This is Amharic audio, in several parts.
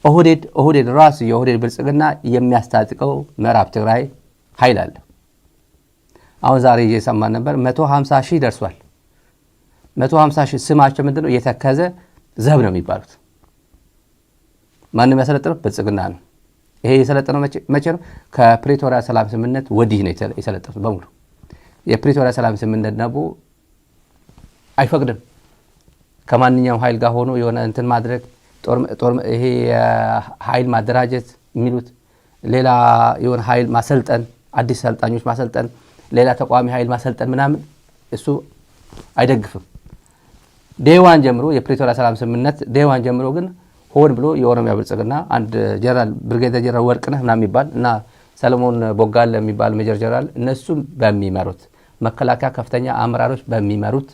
ኦህዴድ ራሱ የኦህዴድ ብልጽግና የሚያስታጥቀው ምዕራብ ትግራይ ኃይል አለ። አሁን ዛሬ እየሰማን ነበር 150,000 ደርሷል። 150,000 ስማቸው ምንድነው? የተከዘ ዘብ ነው የሚባሉት። ማንም ያሰለጠነው ብልጽግና ነው። ይሄ የሰለጠነው መቼ ነው? ከፕሪቶሪያ ሰላም ስምምነት ወዲህ ነው የሰለጠኑት በሙሉ። የፕሪቶሪያ ሰላም ስምምነት ነው አይፈቅድም ከማንኛውም ኃይል ጋር ሆኖ የሆነ እንትን ማድረግ ጦር ይሄ ኃይል ማደራጀት የሚሉት ሌላ የሆነ ኃይል ማሰልጠን፣ አዲስ ሰልጣኞች ማሰልጠን፣ ሌላ ተቋሚ ኃይል ማሰልጠን ምናምን እሱ አይደግፍም። ዴዋን ጀምሮ የፕሪቶሪያ ሰላም ስምምነት ዴዋን ጀምሮ ግን ሆን ብሎ የኦሮሚያ ብልጽግና አንድ ጀነራል ብርጌዲየር ጀነራል ወርቅነህ ምናምን የሚባል እና ሰለሞን ቦጋለ የሚባል ሜጀር ጀነራል እነሱ በሚመሩት መከላከያ ከፍተኛ አመራሮች በሚመሩት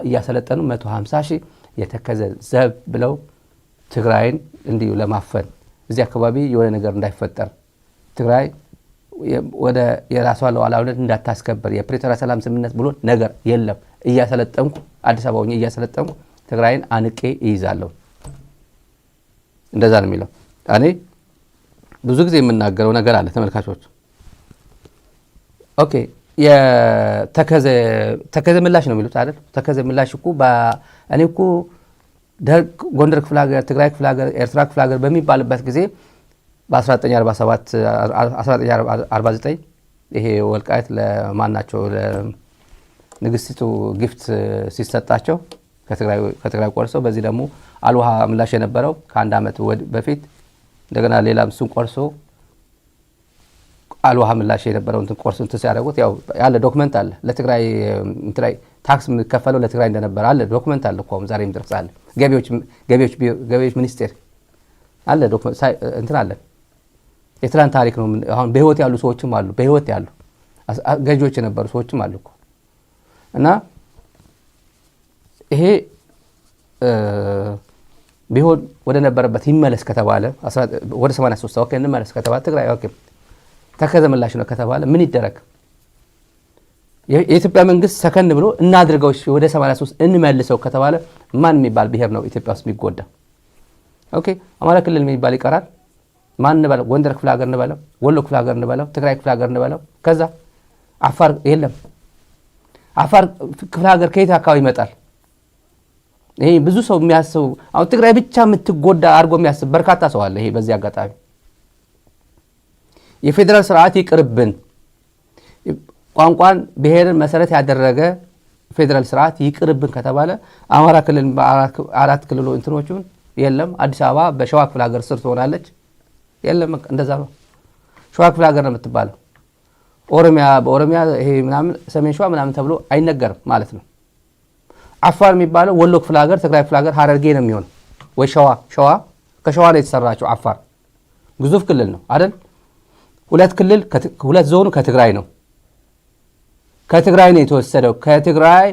እያሰለጠኑ 150,000 የተከዘ ዘብ ብለው ትግራይን እንዲሁ ለማፈን እዚህ አካባቢ የሆነ ነገር እንዳይፈጠር ትግራይ ወደ የራሷ ሉዓላዊነት እንዳታስከብር የፕሪቶሪያ ሰላም ስምምነት ብሎ ነገር የለም። እያሰለጠንኩ አዲስ አበባ ሆኜ እያሰለጠንኩ ትግራይን አንቄ ይይዛለሁ። እንደዛ ነው የሚለው። እኔ ብዙ ጊዜ የምናገረው ነገር አለ ተመልካቾች። ኦኬ የተከዘ ምላሽ ነው የሚሉት አይደል? ተከዘ ምላሽ እኮ እኔ እኮ ጎንደር ክፍለ ሀገር፣ ትግራይ ክፍለ ሀገር፣ ኤርትራ ክፍለ ሀገር በሚባልበት ጊዜ በ1947 1949 ይሄ ወልቃይት ለማናቸው ለንግስቲቱ ጊፍት ሲሰጣቸው ከትግራይ ቆርሰው በዚህ ደግሞ አልውሃ ምላሽ የነበረው ከአንድ ዓመት በፊት እንደገና ሌላም እሱን ቆርሶ አልውሃ ምላሽ የነበረው እንትን ቆርሶ እንትን ሲያደርጉት ያው ያለ ዶክመንት አለ። ለትግራይ እንትላይ ታክስ የሚከፈለው ለትግራይ እንደነበር አለ ዶክመንት አለ እኮ ዛሬም ድረስ አለ። ገቢዎች ሚኒስቴር አለ ዶክመንት እንትን አለ። የትላንት ታሪክ ነው። አሁን በህይወት ያሉ ሰዎችም አሉ፣ በህይወት ያሉ ገዢዎች የነበሩ ሰዎችም አሉ እኮ እና ይሄ ቢሆን ወደ ነበረበት ይመለስ ከተባለ ወደ 83 ኦኬ እንመለስ ከተባለ ትግራይ ኦኬ ተከዘ ምላሽ ነው ከተባለ ምን ይደረግ? የኢትዮጵያ መንግስት ሰከን ብሎ እናድርገው ወደ 83 እንመልሰው ከተባለ ማን የሚባል ብሔር ነው ኢትዮጵያ ውስጥ የሚጎዳ? ኦኬ አማራ ክልል የሚባል ይቀራል። ማን እንበለው? ጎንደር ክፍለ ሀገር እንበለው፣ ወሎ ክፍለ ሀገር እንበለው፣ ትግራይ ክፍለ ሀገር እንበለው። ከዛ አፋር የለም። አፋር ክፍለ ሀገር ከየት አካባቢ ይመጣል? ይሄ ብዙ ሰው የሚያስብ አሁን ትግራይ ብቻ የምትጎዳ አድርጎ የሚያስብ በርካታ ሰው አለ። ይሄ በዚህ አጋጣሚ የፌደራል ስርዓት ይቅርብን፣ ቋንቋን ብሔርን መሰረት ያደረገ ፌደራል ስርዓት ይቅርብን ከተባለ አማራ ክልል አራት ክልሎ እንትኖቹን የለም። አዲስ አበባ በሸዋ ክፍለ ሀገር ስር ትሆናለች። የለም እንደዛ ነው። ሸዋ ክፍለ ሀገር ነው የምትባለው። በኦሮሚያ ይሄ ምናምን ሰሜን ሸዋ ምናምን ተብሎ አይነገርም ማለት ነው። አፋር የሚባለው ወሎ ክፍለ ሀገር፣ ትግራይ ክፍለ ሀገር፣ ሀረርጌ ነው የሚሆነው ወይ ሸዋ ከሸዋ ነው የተሰራቸው። አፋር ግዙፍ ክልል ነው አይደል? ሁለት ዞኑ ከትግራይ ነው። ከትግራይ ነው የተወሰደው። ከትግራይ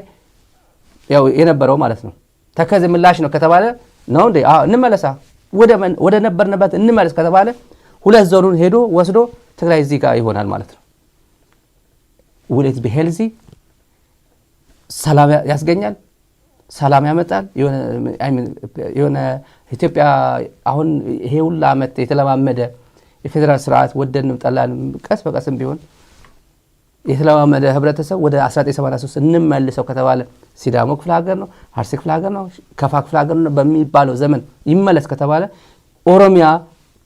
ያው የነበረው ማለት ነው። ተከዘ ምላሽ ነው ከተባለ ነው እንዴ? እንመለሳ ወደ ነበርንበት እንመለስ ከተባለ ሁለት ዞኑን ሄዶ ወስዶ ትግራይ እዚህ ጋር ይሆናል ማለት ነው። ውለት በሄልዚ ሰላም ያስገኛል፣ ሰላም ያመጣል። የሆነ ኢትዮጵያ አሁን ይሄ ሁሉ ዓመት የተለማመደ የፌደራል ስርዓት ወደንም ጠላንም ቀስ በቀስም ቢሆን የተለማመደ ህብረተሰብ ወደ 1983 እንመልሰው ከተባለ ሲዳሞ ክፍለ ሀገር ነው፣ አርሲ ክፍለ ሀገር ነው፣ ከፋ ክፍለ ሀገር ነው በሚባለው ዘመን ይመለስ ከተባለ ኦሮሚያ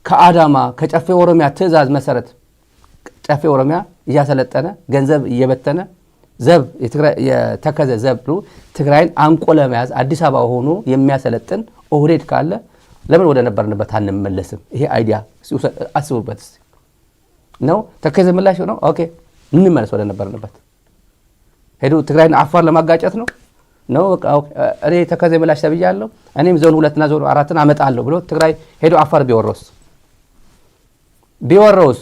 ከአዳማ ከጨፌ ኦሮሚያ ትዕዛዝ መሰረት ጨፌ ኦሮሚያ እያሰለጠነ ገንዘብ እየበተነ ዘብ የተከዘ ዘብ ብሎ ትግራይን አንቆ ለመያዝ አዲስ አበባ ሆኖ የሚያሰለጥን ኦህዴድ ካለ ለምን ወደ ነበርንበት አንመለስም? ይሄ አይዲያ አስቡበት ነው። ተከዘ ምላሽ ነው። ኦኬ እንመለስ ወደ ነበርንበት። ሄዶ ትግራይን አፋር ለማጋጨት ነው። እኔ ተከዘ ምላሽ ተብያለሁ፣ እኔም ዞን 2 እና ዞን 4 አመጣለሁ ብሎ ትግራይ ሄዶ አፋር ቢወረውስ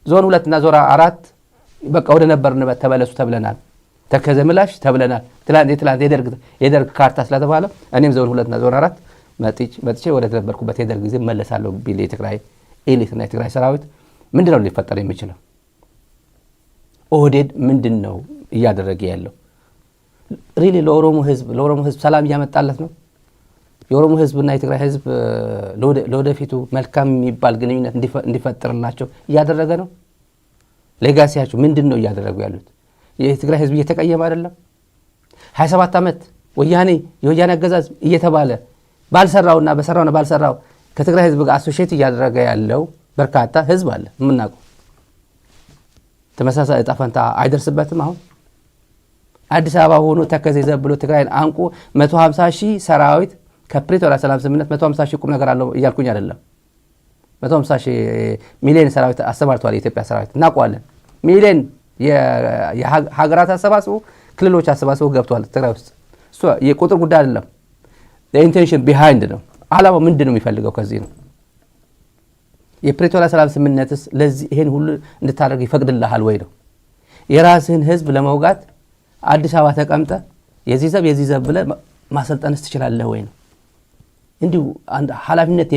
ዞን 2 እና ዞን 4 በቃ ወደ ነበርንበት ተመለሱ ተብለናል። ተከዘ ምላሽ ተብለናል። ትላንት የደርግ ካርታ ስለተባለ እኔም ዞን 2 እና ዞን 4 መጥቼ ወደ ተነበርኩበት የደርግ ጊዜ መለሳለሁ ቢል የትግራይ ኤሊት እና የትግራይ ሰራዊት ምንድነው ሊፈጠር የሚችለው? ኦህዴድ ምንድነው እያደረገ ያለው? ሪሊ ለኦሮሞ ህዝብ ሰላም እያመጣለት ነው? የኦሮሞ ህዝብና የትግራይ ህዝብ ለወደፊቱ መልካም የሚባል ግንኙነት እንዲፈጠርላቸው እያደረገ ነው? ሌጋሲያቸው ምንድን ነው እያደረጉ ያሉት? የትግራይ ህዝብ እየተቀየመ አይደለም? 27 ዓመት የወያኔ አገዛዝ እየተባለ ባልሰራውና በሰራውና ባልሰራው ከትግራይ ህዝብ ጋር አሶሺየት እያደረገ ያለው በርካታ ህዝብ አለ የምናውቀው። ተመሳሳይ ዕጣ ፈንታ አይደርስበትም? አሁን አዲስ አበባ ሆኖ ተከዜ ዘብሎ ትግራይን አንቆ 150,000 ሰራዊት ከፕሪቶሪያ ሰላም ስምምነት 150,000 ቁም ነገር አለው እያልኩኝ አይደለም። 150,000 ሚሊዮን ሰራዊት አሰማርቷል የኢትዮጵያ ሰራዊት እናውቀዋለን። ሚሊዮን የሀገራት አሰባስበው ክልሎች አሰባስበው ገብቷል ትግራይ ውስጥ። እሱ የቁጥር ጉዳይ አይደለም። ኢንቴንሽን ቢሃይንድ ነው። ዓላማው ምንድን ነው የሚፈልገው? ከዚህ ነው የፕሪቶሪያ ሰላም ስምምነትስ ለዚህ ይሄን ሁሉ እንድታደርግ ይፈቅድልሃል ወይ ነው? የራስህን ህዝብ ለመውጋት አዲስ አበባ ተቀምጠ የዚህ ዘብ ብለህ ማሰልጠንስ ትችላለህ ወይ ነው? እንዲሁ አንድ ኃላፊነት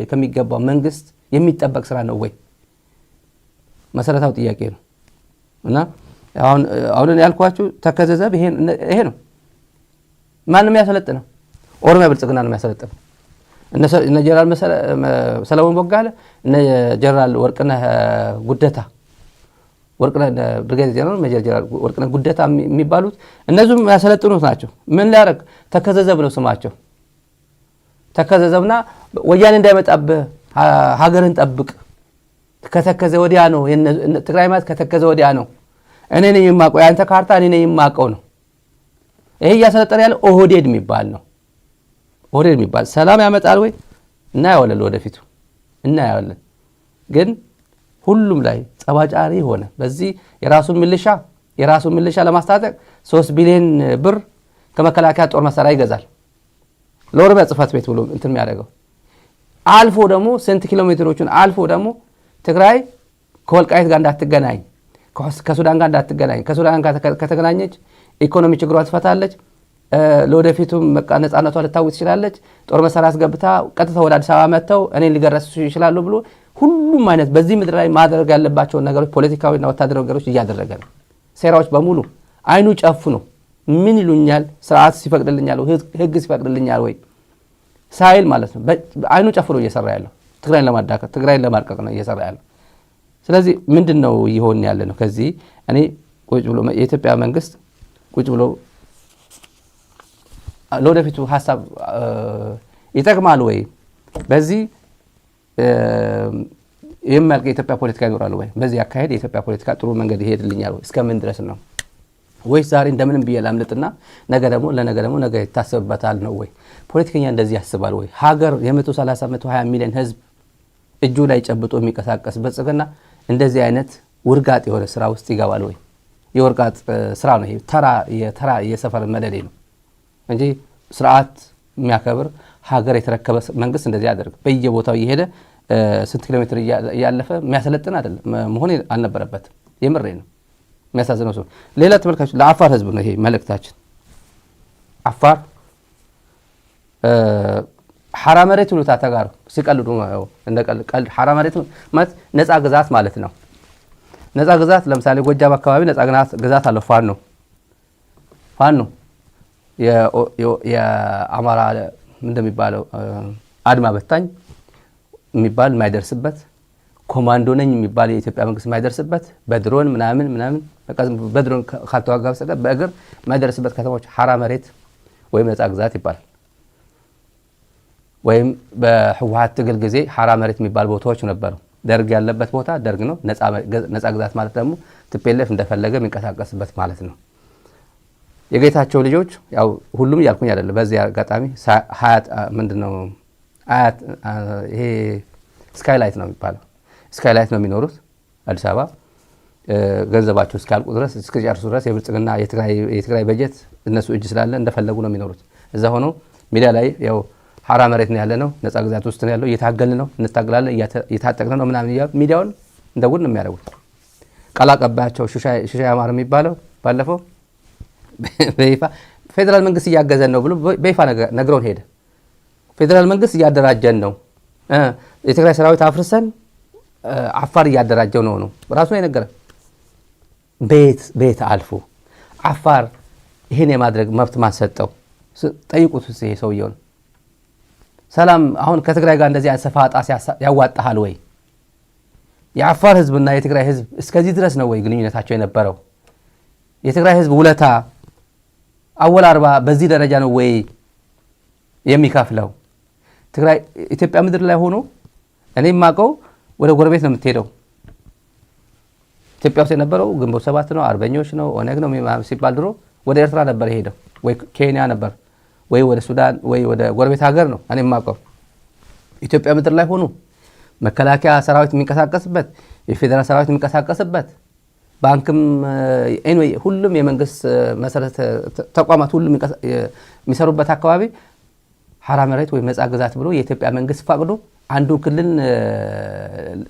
ከሚገባው መንግስት የሚጠበቅ ስራ ነው ወይ? መሰረታዊ ጥያቄ ነው። እና አሁን ያልኳችሁ ተከዜ ዘብ ይሄ ነው። ማንም ያሰለጥነው ኦሮሚያ ብልጽግና ነው የሚያሰለጥነው። እነ ጀነራል ሰለሞን ቦጋለ፣ እነ ጀነራል ወርቅነህ ጉደታ፣ ብርጋዴር ጀነራል ሜጀር ጀነራል ወርቅነህ ጉደታ የሚባሉት እነዚህም ያሰለጥኑት ናቸው። ምን ሊያደርግ? ተከዜ ዘብ ነው ስማቸው። ተከዜ ዘብና ወያኔ እንዳይመጣብህ ሀገርን ጠብቅ። ከተከዜ ወዲያ ነው ትግራይ ማለት ከተከዜ ወዲያ ነው። እኔ ነኝ የማውቀው ያንተ ካርታ እኔ ነኝ የማውቀው ነው። ይሄ እያሰለጠነ ያለ ኦህዴድ የሚባል ነው። ኦህዴድ የሚባል ሰላም ያመጣል ወይ? እናየዋለን፣ ወደፊቱ እናየዋለን። ግን ሁሉም ላይ ጸባጫሪ ሆነ። በዚህ የራሱን ሚሊሻ ለማስታጠቅ 3 ቢሊዮን ብር ከመከላከያ ጦር መሳሪያ ይገዛል። ለኦሮሚያ ጽሕፈት ቤት ብሎ እንትን የሚያደርገው አልፎ ደግሞ ስንት ኪሎ ሜትሮችን አልፎ ደግሞ ትግራይ ከወልቃይት ጋር እንዳትገናኝ፣ ከሱዳን ጋር እንዳትገናኝ፣ ከሱዳን ጋር ከተገናኘች ኢኮኖሚ ችግሯን ትፈታለች፣ ለወደፊቱም በቃ ነፃነቷ ልታውጅ ትችላለች፣ ጦር መሳሪያ አስገብታ ቀጥታ ወደ አዲስ አበባ መጥተው እኔን ሊገረሱ ይችላሉ ብሎ ሁሉም አይነት በዚህ ምድር ላይ ማድረግ ያለባቸውን ነገሮች ፖለቲካዊና ወታደራዊ ነገሮች እያደረገ ነው። ሴራዎች በሙሉ አይኑ ጨፍኖ ምን ይሉኛል፣ ስርዓት ሲፈቅድልኛል፣ ህግ ሲፈቅድልኛል ወይ ሳይል ማለት ነው። አይኑ ጨፍኖ እየሰራ ያለው ትግራይን ለማዳከም ትግራይን ለማርቀቅ ነው እየሰራ ያለው። ስለዚህ ምንድነው ይሆን ያለ ነው? ከዚህ እኔ ቁጭ ብሎ የኢትዮጵያ መንግስት ቁጭ ብሎ ለወደፊቱ ሐሳብ ይጠቅማል ወይ? በዚህ የማልቀ የኢትዮጵያ ፖለቲካ ይኖራል ወይ? በዚህ አካሄድ የኢትዮጵያ ፖለቲካ ጥሩ መንገድ ይሄድልኛል ወይ? እስከምን ድረስ ነው? ወይስ ዛሬ እንደምንም ብዬ ላምልጥና ነገ ደግሞ ነገ ይታሰብበታል ነው ወይ? ፖለቲከኛ እንደዚህ ያስባል ወይ? ሀገር የ130 120 ሚሊዮን ህዝብ እጁ ላይ ጨብጦ የሚንቀሳቀስ ብልጽግና እንደዚህ አይነት ውርጋጥ የሆነ ስራ ውስጥ ይገባል ወይ? የውርጋጥ ስራ ነው ይሄ። ተራ የሰፈር መደዴ ነው እንጂ ስርዓት የሚያከብር ሀገር የተረከበ መንግስት እንደዚህ ያደርግ በየቦታው እየሄደ ስንት ኪሎ ሜትር እያለፈ የሚያሰለጥን አይደለም፣ መሆን አልነበረበትም። የምሬ ነው። የሚያሳዝነው ሰው ሌላ ተመልካች ለአፋር ህዝብ ነው ይሄ መልእክታችን። አፋር ሐራ መሬት ሁሉ ታተጋሩ ሲቀልዱ እንደቀልድ ሐራ መሬት ማለት ነፃ ግዛት ማለት ነው። ነፃ ግዛት ለምሳሌ ጎጃም አካባቢ ነፃ ግዛት አለው። ፋኖ የአማራ እንደሚባለው አድማ በታኝ የሚባል የማይደርስበት፣ ኮማንዶ ነኝ የሚባል የኢትዮጵያ መንግስት የማይደርስበት፣ በድሮን ምናምን በድሮን ካልተዋጋ በስተቀር በእግር የማይደርስበት ከተሞች ሐራ መሬት ወይም ነፃ ግዛት ይባላል። ወይም በህወሓት ትግል ጊዜ ሐራ መሬት የሚባል ቦታዎች ነበሩ። ደርግ ያለበት ቦታ ደርግ ነው። ነፃ ግዛት ማለት ደግሞ ቲፒኤልኤፍ እንደፈለገ የሚንቀሳቀስበት ማለት ነው። የጌታቸው ልጆች ያው ሁሉም ያልኩኝ አይደለም። በዚህ አጋጣሚ ሀያት ምንድነው አያት ይሄ ስካይላይት ነው የሚባለው ስካይላይት ነው የሚኖሩት አዲስ አበባ። ገንዘባቸው እስካልቁ ድረስ እስከጨርሱ ድረስ የብልጽግና የትግራይ በጀት እነሱ እጅ ስላለ እንደፈለጉ ነው የሚኖሩት። እዛ ሆኖ ሚዲያ ላይ ያው ሐራ መሬት ነው ያለ ነው፣ ነፃ ግዛት ውስጥ ነው ያለው፣ እየታገልን ነው፣ እንታገላለን፣ እየታጠቅን ነው ምናምን እያሉ ሚዲያውን እንደ ጉድ ነው የሚያደርጉት። ቃል አቀባያቸው ሽሻይ አማር የሚባለው ባለፈው በይፋ ፌዴራል መንግስት እያገዘን ነው ብሎ በይፋ ነግረውን ሄደ። ፌዴራል መንግስት እያደራጀን ነው፣ የትግራይ ሰራዊት አፍርሰን አፋር እያደራጀው ነው ራሱ ነው የነገረን። ቤት አልፎ አፋር ይሄን የማድረግ መብት ማን ሰጠው? ጠይቁት። ይሄ ሰውየው ሰላም አሁን ከትግራይ ጋር እንደዚህ አሰፋጣ ያዋጣሃል ወይ? የአፋር ህዝብና የትግራይ ህዝብ እስከዚህ ድረስ ነው ወይ ግንኙነታቸው የነበረው? የትግራይ ህዝብ ውለታ አወል አርባ በዚህ ደረጃ ነው ወይ የሚከፍለው? ትግራይ ኢትዮጵያ ምድር ላይ ሆኖ እኔም ማቀው ወደ ጎረቤት ነው የምትሄደው። ኢትዮጵያ ውስጥ የነበረው ግንቦት 7 ነው፣ አርበኞች ነው፣ ኦነግ ነው ሲባል ድሮ ወደ ኤርትራ ነበር የሄደው ወይ ኬንያ ነበር ወይ ወደ ሱዳን ወይ ወደ ጎረቤት ሀገር ነው እኔም ማቀው። ኢትዮጵያ ምድር ላይ ሆኖ መከላከያ ሰራዊት የሚንቀሳቀስበት የፌደራል ሰራዊት የሚንቀሳቀስበት ባንክም ኤኒዌይ ሁሉም የመንግስት መሰረተ ተቋማት ሁሉም የሚሰሩበት አካባቢ ሐራ መሬት ወይ ነፃ ግዛት ብሎ የኢትዮጵያ መንግስት ፈቅዶ አንዱ ክልል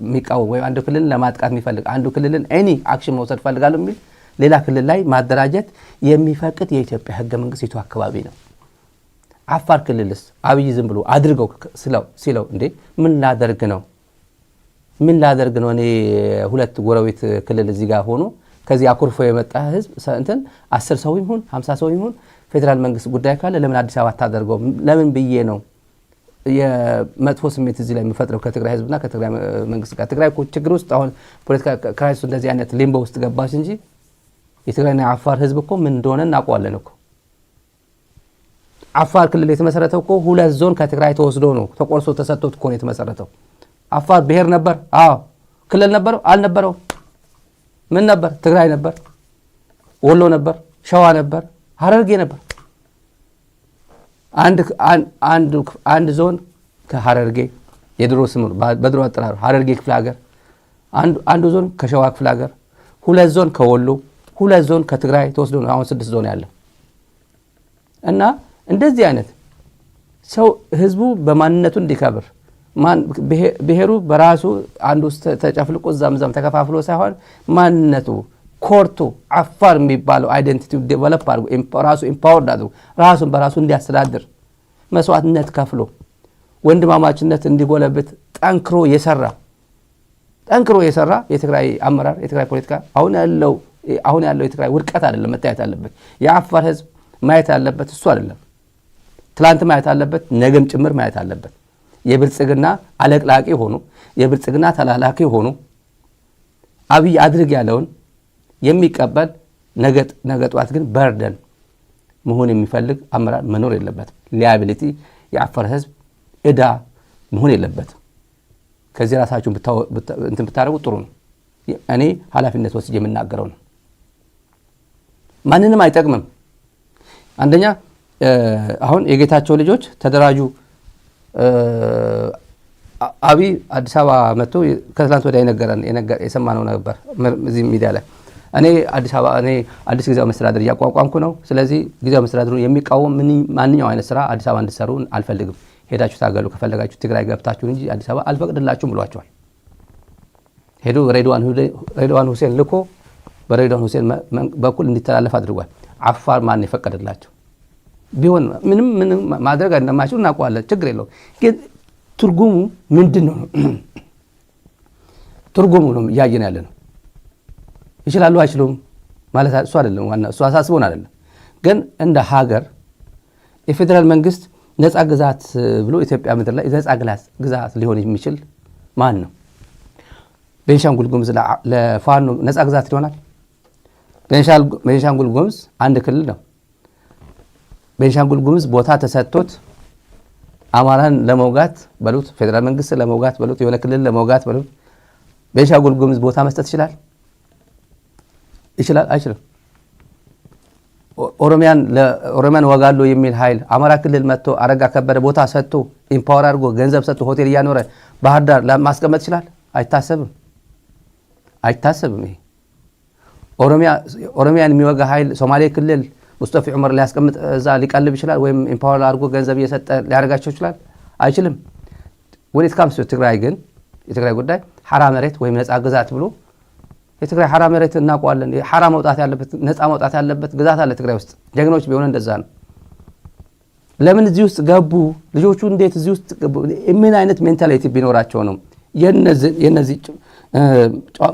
የሚቃወም ወይ አንዱ ክልል ለማጥቃት የሚፈልግ አንዱ ክልልን ኤኒ አክሽን መውሰድ ፈልጋለሁ የሚል ሌላ ክልል ላይ ማደራጀት የሚፈቅድ የኢትዮጵያ ህገ መንግስት የቱ አካባቢ ነው? አፋር ክልልስ አብይ ዝም ብሎ አድርገው ሲለው እንዴ ምን ላደርግ ነው? እኔ ሁለት ጎረቤት ክልል እዚህ ጋር ሆኖ ከዚህ አኩርፎ የመጣ ህዝብ እንትን 10 ሰው ይሁን 50 ሰው ይሁን ፌደራል መንግስት ጉዳይ ካለ ለምን አዲስ አበባ ታደርገው? ለምን ብዬ ነው የመጥፎ ስሜት እዚህ ላይ የሚፈጥረው ከትግራይ ህዝብና ከትግራይ መንግስት ጋር? ትግራይ እኮ ችግር ውስጥ አሁን ፖለቲካ ክራይሲስ እንደዚህ አይነት ሊምቦ ውስጥ ገባች እንጂ የትግራይና የአፋር ህዝብ እኮ ምን እንደሆነ እናውቀዋለን እኮ። አፋር ክልል የተመሰረተው እኮ 2 ዞን ከትግራይ ተወስዶ ነው ተቆርሶ ተሰጥቶት እኮ ነው የተመሰረተው። አፋር ብሔር ነበር? አዎ። ክልል ነበረው? አልነበረው። ምን ነበር? ትግራይ ነበር፣ ወሎ ነበር፣ ሸዋ ነበር፣ ሐረርጌ ነበር። አንድ ዞን ከሐረርጌ የድሮ ስሙ በድሮ አጠራሩ ሐረርጌ ክፍለ ሀገር፣ አንዱ ዞን ከሸዋ ክፍለ ሀገር፣ 2 ዞን ከወሎ፣ 2 ዞን ከትግራይ ተወስዶ ነው አሁን 6 ዞን ያለው። እና እንደዚህ አይነት ሰው ህዝቡ በማንነቱ እንዲከብር ብሔሩ በራሱ አንዱ ውስጥ ተጨፍልቆ ዛምዛም ተከፋፍሎ ሳይሆን ማንነቱ ኮርቱ አፋር የሚባለው አይደንቲቲ ዴቨሎፕ አድርጎ ራሱ ኢምፓወርድ አድርጎ ራሱን በራሱ እንዲያስተዳድር መስዋዕትነት ከፍሎ ወንድማማችነት እንዲጎለብት ጠንክሮ የሰራ የትግራይ አመራር የትግራይ ፖለቲካ አሁን ያለው የትግራይ ውድቀት አይደለም መታየት አለበት። የአፋር ህዝብ ማየት ያለበት እሱ አይደለም። ትላንት ማየት አለበት፣ ነገም ጭምር ማየት አለበት። የብልጽግና አለቅላቂ ሆኖ የብልጽግና ተላላኪ ሆኖ አብይ አድርግ ያለውን የሚቀበል ነገጧት ግን በርደን መሆን የሚፈልግ አመራር መኖር የለበትም። ሊያቢሊቲ የአፋር ህዝብ እዳ መሆን የለበትም። ከዚህ ራሳችሁን እንትን ብታደርጉ ጥሩ ነው። እኔ ኃላፊነት ወስጄ የምናገረው ነው። ማንንም አይጠቅምም። አንደኛ አሁን የጌታቸው ልጆች ተደራጁ። አብይ አዲስ አበባ መጥቶ ከትላንት ወዲያ የሰማነው ነበር እዚህ ሚዲያ ላይ እኔ አዲስ ጊዜያዊ መስተዳድር እያቋቋምኩ ነው። ስለዚህ ጊዜያዊ መስተዳድሩን የሚቃወም ማንኛው አይነት ስራ አዲስ አበባ እንድትሰሩ አልፈልግም። ሄዳችሁ ታገሉ፣ ከፈለጋችሁ ትግራይ ገብታችሁ እንጂ አዲስ አበባ አልፈቅድላችሁም ብሏቸዋል። ሄዶ ሬድዋን ሁሴን ልኮ በሬድዋን ሁሴን በኩል እንዲተላለፍ አድርጓል። አፋር ማን የፈቀደላቸው ቢሆን ምንም ማድረግ እንደማይችሉ እናውቀዋለን። ችግር የለውም። ግን ትርጉሙ ምንድን ነው? ትርጉሙ ነው እያየን ያለ ነው። ይችላሉ አይችሉም ማለት እሱ አይደለም ዋና፣ እሱ አሳስቦን አይደለም። ግን እንደ ሀገር የፌደራል መንግስት ነፃ ግዛት ብሎ ኢትዮጵያ ምድር ላይ ነፃ ግዛት ሊሆን የሚችል ማን ነው? ቤንሻንጉል ጉሙዝ ለፋኖ ነፃ ግዛት ይሆናል? ቤንሻንጉል ጉሙዝ አንድ ክልል ነው። ቤንሻንጉል ጉሙዝ ቦታ ተሰጥቶት አማራን ለመውጋት በሉት ፌደራል መንግስት ለመውጋት በሉት የሆነ ክልል ለመውጋት በሉት ቤንሻንጉል ጉሙዝ ቦታ መስጠት ይችላል? አይችልም። ኦሮሚያን ወጋሉ የሚል ኃይል አማራ ክልል መጥቶ አረጋ ከበደ ቦታ ሰጥቶ ኢምፓወር አድርጎ ገንዘብ ሰጥቶ ሆቴል እያኖረ ባህር ዳር ለማስቀመጥ ይችላል? አይታሰብም። ይሄ ኦሮሚያን የሚወጋ ኃይል ሶማሌ ክልል ሙስጠፋ ዑመር ሊያስቀምጥ እዛ ሊቀልብ ይችላል? ወይም ኢምፓወር አድርጎ ገንዘብ እየሰጠ ሊያደርጋቸው ይችላል? አይችልም። ወዴት ካምስ ትግራይ ግን የትግራይ ጉዳይ ሐራ መሬት ወይም ነፃ ግዛት ብሎ የትግራይ ሐራ መሬት እናውቀዋለን። ሐራ መውጣት ያለበት ነፃ መውጣት ያለበት ግዛት አለ ትግራይ ውስጥ። ጀግኖች ቢሆን እንደዛ ነው። ለምን እዚህ ውስጥ ገቡ? ልጆቹ እንዴት እዚህ ውስጥ ገቡ? ምን አይነት ሜንታሊቲ ቢኖራቸው ነው የነዚህ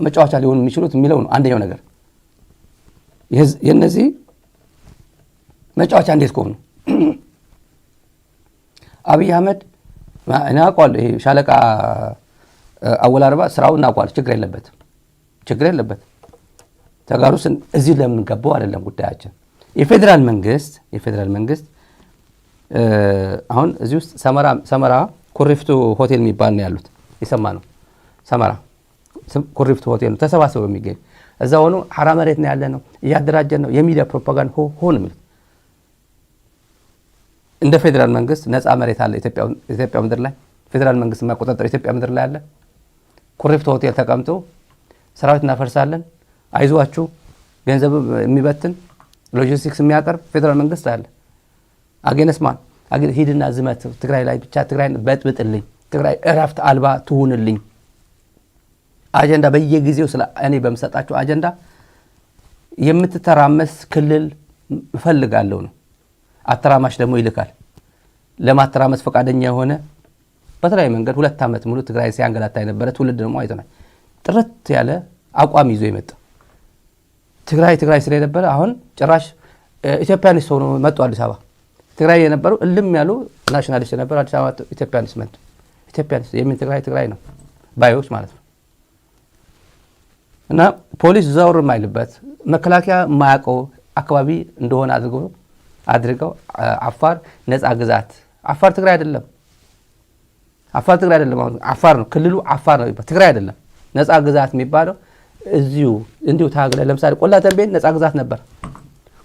መጫወቻ ሊሆኑ የሚችሉት የሚለው ነው አንደኛው ነገር። የነዚህ መጫወቻ እንዴት ከሆኑ አብይ አህመድ እኔ አውቀዋለሁ። ይሄ ሻለቃ አወል አርባ ስራውን አውቀዋለሁ። ችግር የለበት። ተጋሩስን እዚህ ለምን ገባው አይደለም ጉዳያችን። የፌደራል መንግስት አሁን እዚህ ውስጥ ሰመራ ኩሪፍቱ ሆቴል የሚባል ነው ያሉት። ይሰማ ነው ሰመራ ኩሪፍቱ ሆቴል ነው ተሰባስበው የሚገኝ እዛ ሆኖ ሐራ መሬት ነው ያለ ነው እያደራጀን ነው የሚዲያ ፕሮፓጋንዳ ሆነ ማለት እንደ ፌደራል መንግስት ነፃ መሬት አለ ኢትዮጵያ ምድር ላይ ፌደራል መንግስት ማቆጣጠር ኢትዮጵያ ምድር ላይ አለ። ኩሪፍቱ ሆቴል ተቀምጦ ሰራዊት እናፈርሳለን አይዟችሁ ገንዘብ የሚበትን ሎጂስቲክስ የሚያቀርብ ፌደራል መንግስት አለ። አገነስማን ሂድና ዝመት ትግራይ ላይ ብቻ ትግራይን በጥብጥልኝ ትግራይ እረፍት አልባ ትሁንልኝ አጀንዳ በየጊዜው ስለ እኔ በመሰጣቸው አጀንዳ የምትተራመስ ክልል እፈልጋለሁ ነው። አተራማሽ ደግሞ ይልካል። ለማተራመስ ፈቃደኛ የሆነ በተለያየ መንገድ 2 ዓመት ሙሉ ትግራይ ሲያንገላታ የነበረ ትውልድ ደግሞ አይተናል። ጥርት ያለ አቋም ይዞ የመጣ ትግራይ ስለነበረ አሁን ጭራሽ ኢትዮጵያኒስት ሆኖ መጡ። አዲስ አበባ ትግራይ የነበሩ እልም ያሉ ናሽናሊስት የነበሩ አዲስ አበባ ኢትዮጵያኒስት መጡ። ኢትዮጵያኒስት የምን ትግራይ ነው ባዮች ማለት ነው። እና ፖሊስ ዛውር ማይልበት መከላከያ ማያውቀው አካባቢ እንደሆነ አድርገው አፋር ነፃ ግዛት አፋር ትግራይ አይደለም አፋር ነው ክልሉ አፋር ነው ትግራይ አይደለም። ነፃ ግዛት የሚባለው እዚሁ እንዲሁ ታግለ ለምሳሌ ቆላተንቤን ነፃ ግዛት ነበር።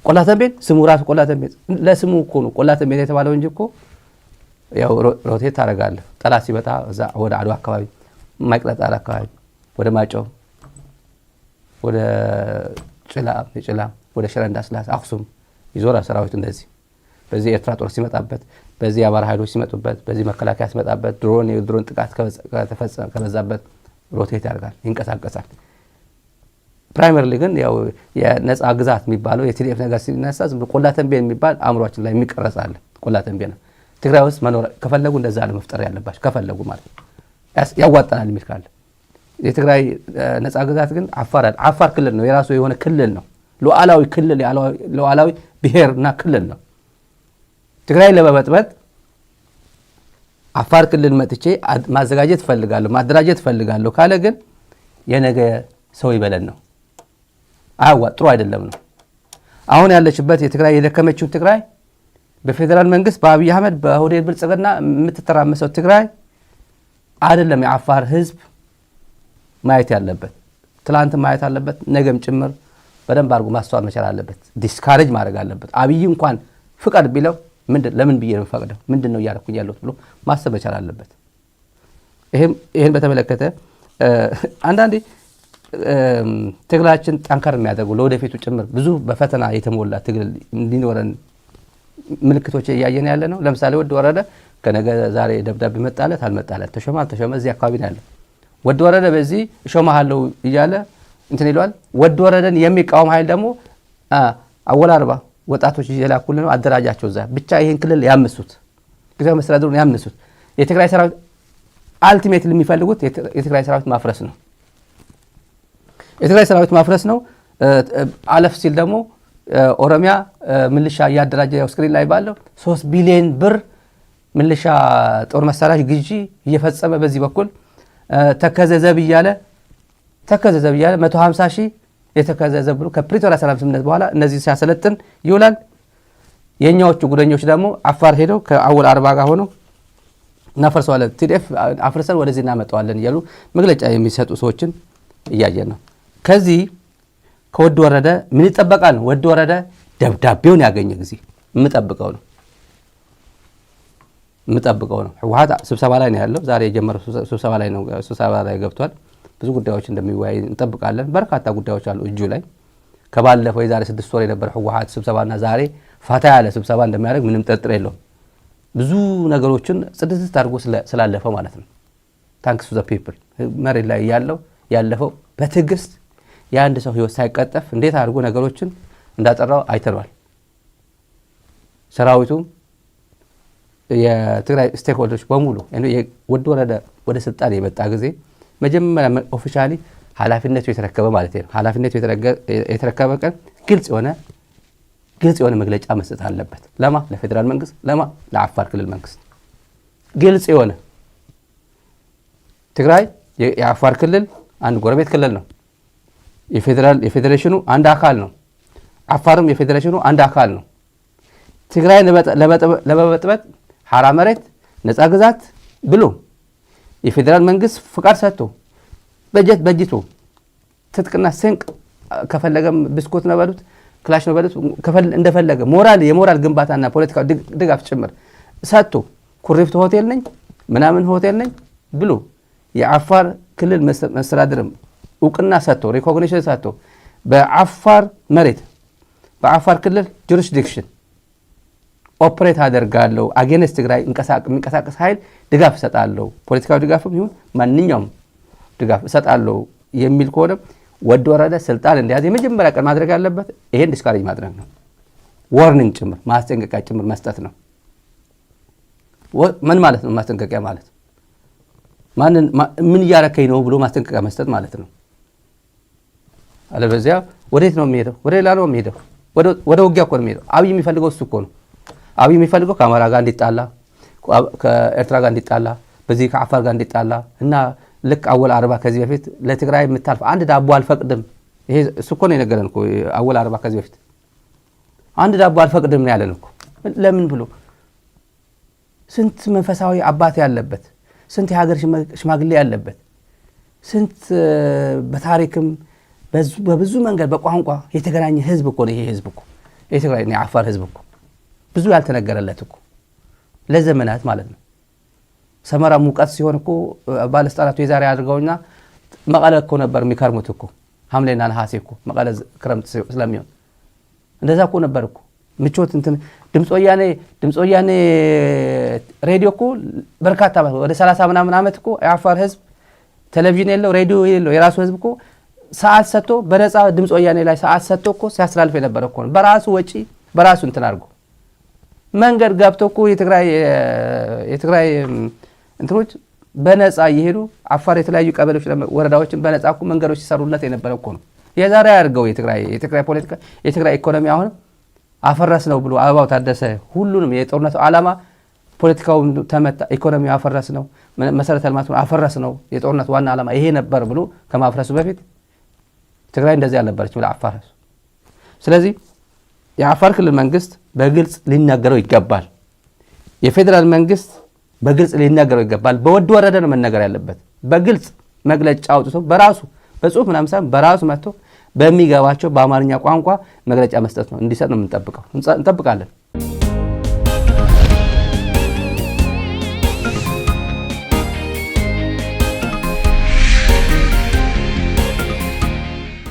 ቆላተንቤን ስሙ ራሱ ቆላተንቤን ለስሙ እኮ ነው ቆላተንቤን የተባለው እንጂ እኮ ያው ሮቴት ታደርጋለህ ጠላት ሲመጣ እዛ ወደ አድዋ አካባቢ ማይቅለጣል አካባቢ ወደ ማጨው ወደ ጭላ ወደ ሽረንዳ ስላሴ አክሱም ይዞራ ሰራዊት እንደዚህ በዚህ ኤርትራ ጦር ሲመጣበት በዚህ አማራ ኃይሎች ሲመጡበት በዚህ መከላከያ ሲመጣበት ድሮን ጥቃት ከበዛበት ሮቴት ያደርጋል ይንቀሳቀሳል። ፕራይመሪሊ ግን ያው የነፃ ግዛት የሚባለው የቲዲኤፍ ነገር ሲነሳ ዝም ብሎ ቆላተንቤን የሚባል አእምሯችን ላይ የሚቀረጽ አለ። ቆላተንቤን ትግራይ ውስጥ መኖር ከፈለጉ እንደዛ አለ መፍጠር ያለባቸው ከፈለጉ ማለት ያዋጣናል የሚል ካለ የትግራይ ነፃ ግዛት ግን አፋር ክልል ነው። የራሱ የሆነ ክልል ነው። ሉዓላዊ ክልል ሉዓላዊ ብሔርና ክልል ነው። ትግራይ ለመበጥበጥ አፋር ክልል መጥቼ ማዘጋጀት ፈልጋለሁ ማደራጀት ፈልጋለሁ ካለ ግን የነገ ሰው ይበለን ነው። ጥሩ አይደለም ነው። አሁን ያለችበት የትግራይ የደከመችው ትግራይ በፌደራል መንግስት በአብይ አህመድ በሆዴል ብልጽግና የምትተራመሰው ትግራይ አይደለም። የአፋር ህዝብ ማየት ያለበት ትላንት ማየት አለበት ነገም ጭምር በደንብ አድርጎ ማስተዋል መቻል አለበት። ዲስካሬጅ ማድረግ አለበት። አብይ እንኳን ፍቃድ ቢለው ለምን ብዬ ነው ፈቅደው ምንድነው ያልኩኝ ያለው ብሎ ማሰብ መቻል አለበት። ይሄን በተመለከተ አንዳንዴ ትግላችን ጠንከር የሚያደርገው ለወደፊቱ ጭምር ብዙ በፈተና የተሞላ ትግል እንዲኖረን ምልክቶች እያየን ያለ ነው። ለምሳሌ ወድ ወረደ ከነገ ዛሬ ደብዳቤ መጣለት አልመጣለት ተሾመ እዚህ አካባቢ ነው ያለው። ወድ ወረደ በዚህ እሾማለሁ እያለ እንትን ይሏል። ወድ ወረደን የሚቃወም ኃይል ደግሞ አወል አርባ ወጣቶች ይላኩልን ነው አደራጃቸው እዛ ብቻ ይሄን ክልል ያምሱት ጊዜያዊ መስተዳድሩን ያምሱት። የትግራይ ሰራዊት አልቲሜትሊ የሚፈልጉት የትግራይ ሰራዊት ማፍረስ ነው። የትግራይ ሰራዊት ማፍረስ ነው። አለፍ ሲል ደግሞ ኦሮሚያ ምልሻ እያደራጀ ያው ስክሪን ላይ ባለው 3 ቢሊዮን ብር ምልሻ ጦር መሳሪያ ግዢ እየፈጸመ በዚህ በኩል ተከዘዘብ እያለ 150 ሺህ የተከዘዘብ ብሎ ከፕሪቶሪያ ሰላም ስምምነት በኋላ እነዚህ ሲያሰለጥን ይውላል። የኛዎቹ ጉደኞች ደግሞ አፋር ሄደው ከአወል አርባ ጋር ሆነው እናፈርሰዋለን ቲዲኤፍ አፍርሰን ወደዚህ እናመጣዋለን እያሉ መግለጫ የሚሰጡ ሰዎችን እያየን ነው። ከዚህ ከወድ ወረደ ምን ይጠበቃል? ወድ ወረደ ደብዳቤውን ያገኘ ጊዜ የምጠብቀው ነው። ህወሓት ስብሰባ ላይ ነው ያለው። ዛሬ የጀመረው ስብሰባ ላይ ገብቷል። ብዙ ጉዳዮች እንደሚወያይ እንጠብቃለን። በርካታ ጉዳዮች አሉ እጁ ላይ። ከባለፈው የዛሬ 6 ወር የነበረ ህወሓት ስብሰባና ዛሬ ፋታ ያለ ስብሰባ እንደሚያደርግ ምንም ጥርጥር የለውም። ብዙ ነገሮችን ጽድት አድርጎ ስላለፈ ማለት ነው። ታንክስ ቱ ዘ ፒፕል መሬት ላይ ያለፈው በትዕግስት የአንድ ሰው ህይወት ሳይቀጠፍ እንዴት አድርጎ ነገሮችን እንዳጠራው አይተናል። ሰራዊቱም የትግራይ ስቴክሆልደሮች በሙሉ ወድ ወረደ ወደ ስልጣን የመጣ ጊዜ መጀመሪያ ኦፊሻሊ ኃላፊነቱ የተረከበ ማለት ነው። ኃላፊነቱ የተረከበ ቀን ግልጽ የሆነ መግለጫ መስጠት አለበት። ለፌደራል መንግስት ለአፋር ክልል መንግስት ግልጽ የሆነ ትግራይ የአፋር ክልል አንድ ጎረቤት ክልል ነው። የፌዴሬሽኑ አንድ አካል ነው። አፋርም የፌዴሬሽኑ አንድ አካል ነው። ትግራይ ለመበጥበጥ ሐራ መሬት ነፃ ግዛት ብሎ የፌዴራል መንግስት ፍቃድ ሰጥቶ በጀት በጅቶ ትጥቅና ስንቅ ከፈለገም ብስኮት ነው በሉት ክላሽ ነው በሉት እንደፈለገ የሞራል ግንባታና ፖለቲካ ድጋፍ ጭምር ሰጥቶ ኩሪፍቱ ሆቴል ነኝ ምናምን ሆቴል ነኝ ብሎ የአፋር ክልል መስተዳድርም እውቅና ሰጥቶ ሪኮግኒሽን ሰጥቶ በአፋር መሬት በአፋር ክልል ጁሪስዲክሽን ኦፕሬት አደርጋለሁ አጌንስት ትግራይ የሚንቀሳቀስ ኃይል ድጋፍ እሰጣለሁ ፖለቲካዊ ድጋፍም ይሁን ማንኛውም ድጋፍ እሰጣለሁ የሚል ከሆነ ወደ ወረደ ስልጣን እንዲያዝ የመጀመሪያ ቀን ማድረግ ያለበት ይሄን ዲስካሬጅ ማድረግ ነው። ዋርኒንግ ጭምር ማስጠንቀቂያ ጭምር መስጠት ነው። ምን ማለት ነው ማስጠንቀቂያ ማለት? ምን እያረከኝ ነው ብሎ ማስጠንቀቂያ መስጠት ማለት ነው። አለበዚያ ወዴት ነው የሚሄደው? ወደ ሌላ ነው የሚሄደው። ወደ ውጊያ እኮ ነው የሚሄደው። አብይ የሚፈልገው እሱ እኮ ነው። አብይ የሚፈልገው ከአማራ ጋር እንዲጣላ ከኤርትራ ጋር እንዲጣላ በዚህ ከአፋር ጋር እንዲጣላ እና ልክ አወል አርባ ከዚህ በፊት ለትግራይ የምታልፍ አንድ ዳቦ አልፈቅድም። ይሄ እሱ እኮ ነው የነገረን እኮ አወል አርባ ከዚህ በፊት አንድ ዳቦ አልፈቅድም ነው ያለን እኮ። ለምን ብሎ ስንት መንፈሳዊ አባት ያለበት ስንት የሀገር ሽማግሌ ያለበት ስንት በታሪክም በብዙ መንገድ በቋንቋ የተገናኘ ህዝብ እኮ ነው ይሄ ህዝብ እኮ የትግራይ ነው የአፋር ህዝብ እኮ ብዙ ያልተነገረለት እኮ ለዘመናት ማለት ነው። ሰመራ ሙቀት ሲሆን እኮ ባለስልጣናቱ የዛሬ አድርገውና መቀለ እኮ ነበር የሚከርሙት እኮ ሐምሌና ነሐሴ እኮ መቀለ ክረምት ስለሚሆን እንደዛ እኮ ነበር እኮ ምቾት እንትን ድምጽ ወያኔ ሬዲዮ እኮ በርካታ ወደ 30 ምናምን ዓመት እኮ የአፋር ህዝብ ቴሌቪዥን የለው ሬዲዮ የለው የራሱ ህዝብ እኮ ሰዓት ሰጥቶ በነፃ ድምጽ ወያኔ ላይ ሰዓት ሰጥቶ እኮ ሲያስተላልፍ የነበረ እኮ በራሱ ወጪ በራሱ እንትን አድርጎ መንገድ ገብቶ እኮ የትግራይ እንትሮች በነፃ እየሄዱ አፋር የተለያዩ ቀበሌዎች ወረዳዎችን በነፃ እኮ መንገዶች ሲሰሩለት የነበረ እኮ ነው። የዛሬ ያድርገው የትግራይ ፖለቲካ የትግራይ ኢኮኖሚ አሁን አፈረስ ነው ብሎ አበባው ታደሰ ሁሉንም የጦርነቱ ዓላማ ፖለቲካው ተመታ ኢኮኖሚው አፈረስ ነው መሰረተ ልማቱን አፈረስ ነው የጦርነቱ ዋና ዓላማ ይሄ ነበር ብሎ ከማፍረሱ በፊት ትግራይ እንደዚህ አልነበረች ብለ አፋረስ። ስለዚህ የአፋር ክልል መንግስት በግልጽ ሊናገረው ይገባል። የፌዴራል መንግስት በግልጽ ሊናገረው ይገባል። በወድ ወረደ ነው መነገር ያለበት። በግልጽ መግለጫ አውጥቶ በራሱ በጽሁፍ ምናምን ሳይሆን በራሱ መጥቶ በሚገባቸው በአማርኛ ቋንቋ መግለጫ መስጠት ነው እንዲሰጥ ነው እንጠብቃለን።